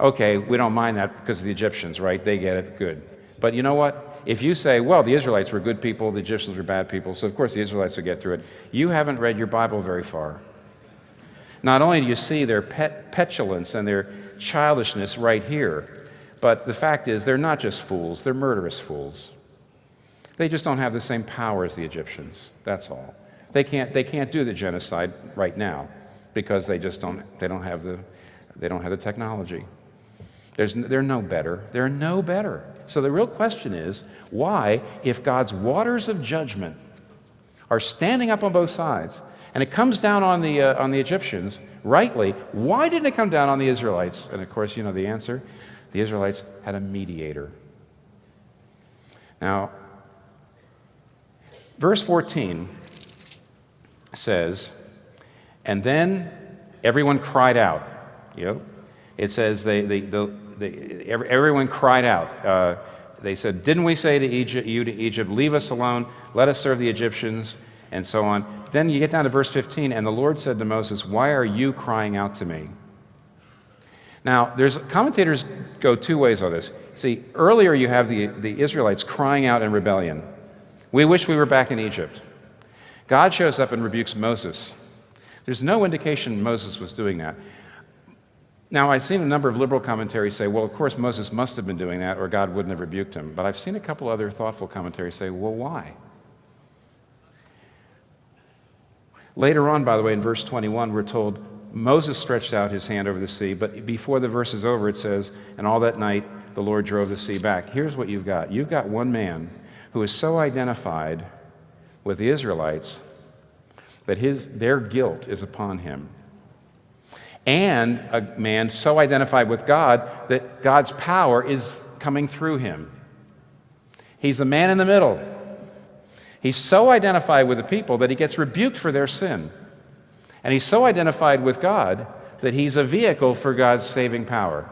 Okay, we don't mind that because of the Egyptians, right? They get it, good. But you know what? If you say, well, the Israelites were good people, the Egyptians were bad people, so of course the Israelites will get through it, you haven't read your Bible very far. Not only do you see their petulance and their childishness right here, but the fact is they're not just fools, they're murderous fools. They just don't have the same power as the Egyptians, that's all. They can't do the genocide right now because they don't have the technology. They're no better. They're no better. So the real question is, why, if God's waters of judgment are standing up on both sides, and it comes down on the Egyptians, rightly, why didn't it come down on the Israelites? And of course, you know the answer. The Israelites had a mediator. Now, verse 14 says, and then everyone cried out. You know, it says everyone cried out. They said, didn't we say to Egypt, leave us alone, let us serve the Egyptians, and so on. Then you get down to verse 15, and the Lord said to Moses, why are you crying out to me? Now, commentators go two ways on this. See, earlier you have the Israelites crying out in rebellion. We wish we were back in Egypt. God shows up and rebukes Moses. There's no indication Moses was doing that. Now, I've seen a number of liberal commentaries say, well, of course Moses must have been doing that or God wouldn't have rebuked him. But I've seen a couple other thoughtful commentaries say, well, why? Later on, by the way, in verse 21, we're told Moses stretched out his hand over the sea, but before the verse is over, it says, and all that night the Lord drove the sea back. Here's what you've got. You've got one man who is so identified with the Israelites that their guilt is upon him. And a man so identified with God that God's power is coming through him. He's a man in the middle. He's so identified with the people that he gets rebuked for their sin. And he's so identified with God that he's a vehicle for God's saving power.